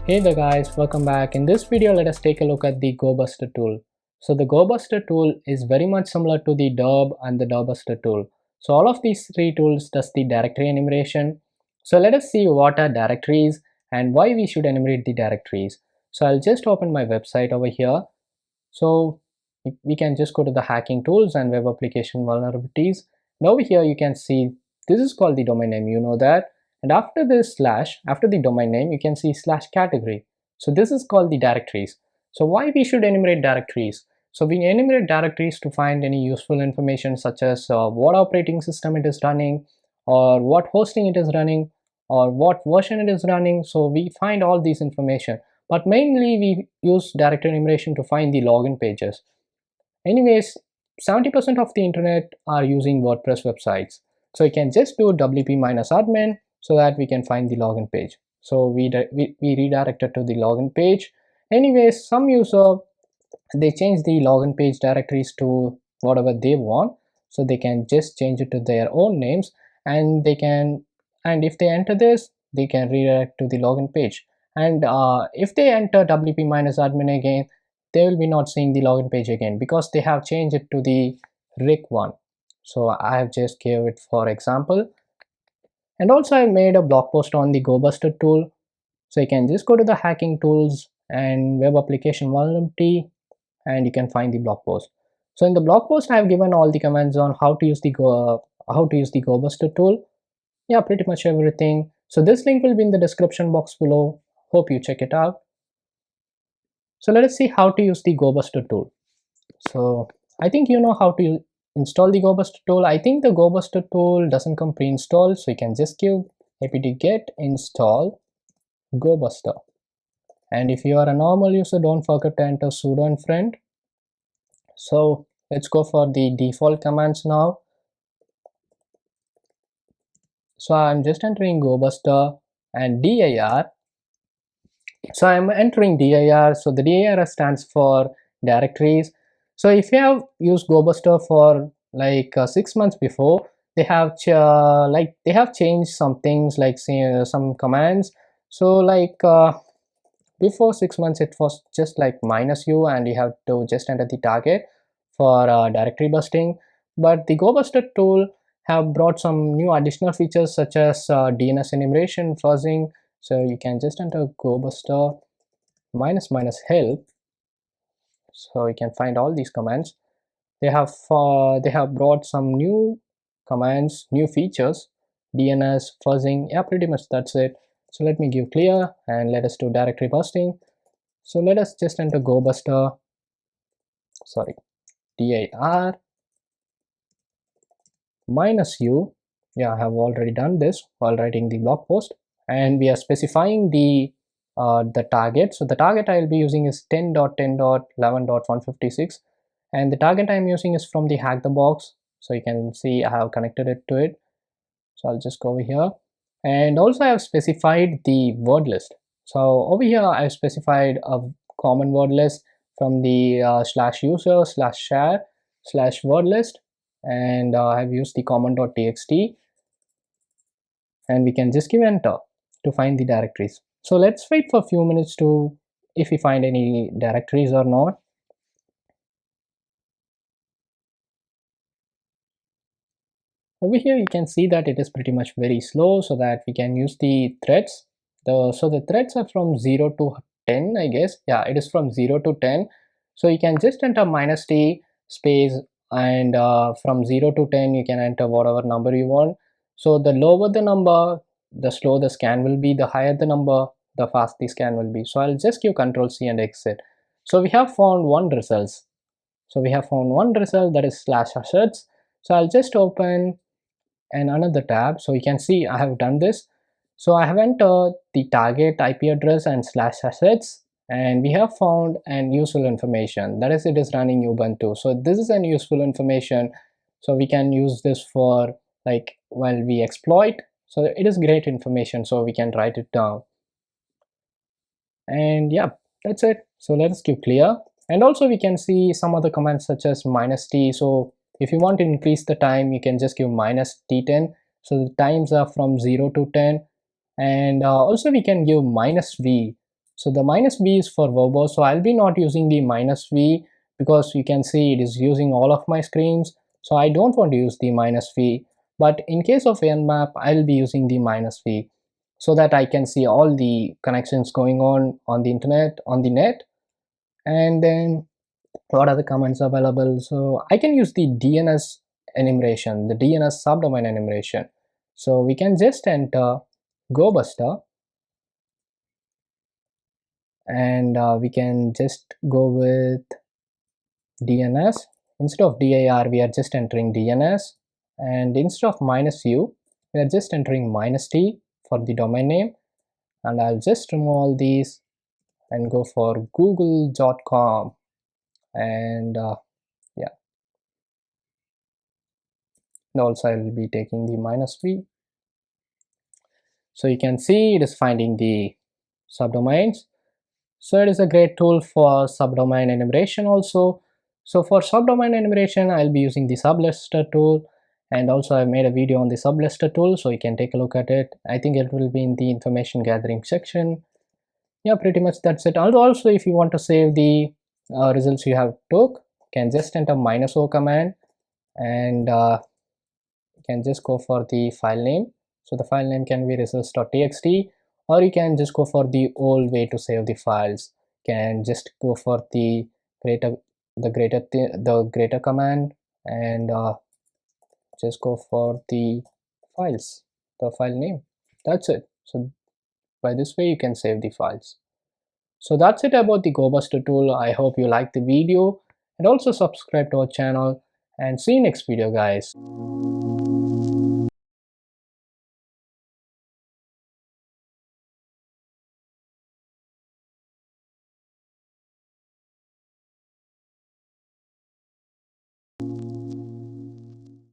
Hey there guys, welcome back. In this video, let us take a look at the GoBuster tool. So the GoBuster tool is very much similar to the Derb and the Derbuster tool. So all of these three tools does the directory enumeration. So let us see what are directories and why we should enumerate the directories. So I'll just open my website over here. So we can just go to the hacking tools and web application vulnerabilities. And over here you can see this is called the domain name, you know that. And after this slash, after the domain name, you can see slash category. So this is called the directories. So why we should enumerate directories? So we enumerate directories to find any useful information such as what operating system it is running, or what hosting it is running, or what version it is running. So we find all these information, but mainly we use directory enumeration to find the login pages. Anyways, 70% of the internet are using WordPress websites. So you can just do wp -admin so that we can find the login page. So we redirected to the login page. Anyways, some user, they change the login page directories to whatever they want. So they can just change it to their own names, and they can, and if they enter this, they can redirect to the login page. And if they enter wp -admin again, they will be not seeing the login page again because they have changed it to the rick one. So I have just gave it for example. And also I made a blog post on the GoBuster tool. So you can just go to the hacking tools and web application vulnerability, and you can find the blog post. So in the blog post I have given all the commands on how to use the GoBuster tool. Yeah, pretty much everything. So this link will be in the description box below. Hope you check it out. So let us see how to use the GoBuster tool. So I think you know how to install the GoBuster tool. I think the GoBuster tool doesn't come pre-installed, so you can just give apt-get install GoBuster. And if you are a normal user, don't forget to enter sudo and friend. So let's go for the default commands now. So I'm just entering GoBuster and dir. So I'm entering dir. So the dir stands for directories. So if you have used GoBuster for like 6 months before, they have they have changed some things like some commands. So before 6 months it was just like -u, and you have to just enter the target for directory busting. But the GoBuster tool have brought some new additional features such as DNS enumeration, fuzzing. So you can just enter GoBuster --help. So you can find all these commands. They have brought some new commands, new features, DNS, fuzzing. Yeah, pretty much that's it. So let me give clear and let us do directory busting. So let us just enter GoBuster, sorry, dir -u. Yeah, I have already done this while writing the blog post, and we are specifying the target. So the target I will be using is 10.10.11.156, and the target I'm using is from the hack the box. So you can see I have connected it to it. So I'll just go over here, and also I have specified the word list. So over here I have specified a common word list from the /user/share/word list, and I have used the common.txt, and we can just give enter to find the directories. So let's wait for a few minutes to if we find any directories or not. Over here you can see that it is pretty much very slow, so that we can use the threads. So the threads are from 0 to 10, I guess. Yeah, it is from 0 to 10. So you can just enter -t space, and from 0 to 10 you can enter whatever number you want. So the lower the number, the slower the scan will be. The higher the number, the fast the scan will be. So I'll just give Control C and exit. So we have found one results. So we have found one result, that is /assets. So I'll just open and another tab. So you can see I have done this. So I have entered the target IP address and /assets, and we have found an useful information, that is it is running Ubuntu. So this is an useful information, so we can use this for like while we exploit. So it is great information, so we can write it down. And yeah, that's it. So let us give clear, and also we can see some other commands such as -t. So if you want to increase the time, you can just give -t10. So the times are from 0 to 10. And also we can give -v. So the -v is for verbose, so I'll be not using the -v because you can see it is using all of my screens, so I don't want to use the -v. But in case of Nmap, I'll be using the -v so that I can see all the connections going on the internet, on the net. And then what are the commands available? So I can use the DNS enumeration, the DNS subdomain enumeration. So we can just enter GoBuster, and we can just go with DNS. Instead of dir, we are just entering DNS, and instead of -u, we are just entering -t for the domain name. And I'll just remove all these and go for google.com, and yeah, and also I will be taking the -v. So you can see it is finding the subdomains. So it is a great tool for subdomain enumeration also. So for subdomain enumeration, I'll be using the sublister tool, and also I made a video on the sublister tool, so you can take a look at it. I think it will be in the information gathering section. Yeah, pretty much that's it. And also, if you want to save the results you have took, you can just enter -o command, and you can just go for the file name. So the file name can be results.txt, or you can just go for the old way to save the files. You can just go for the greater greater command, and just go for the files, the file name. That's it. So by this way you can save the files. So that's it about the GoBuster tool. I hope you liked the video, and also subscribe to our channel, and see you next video, guys.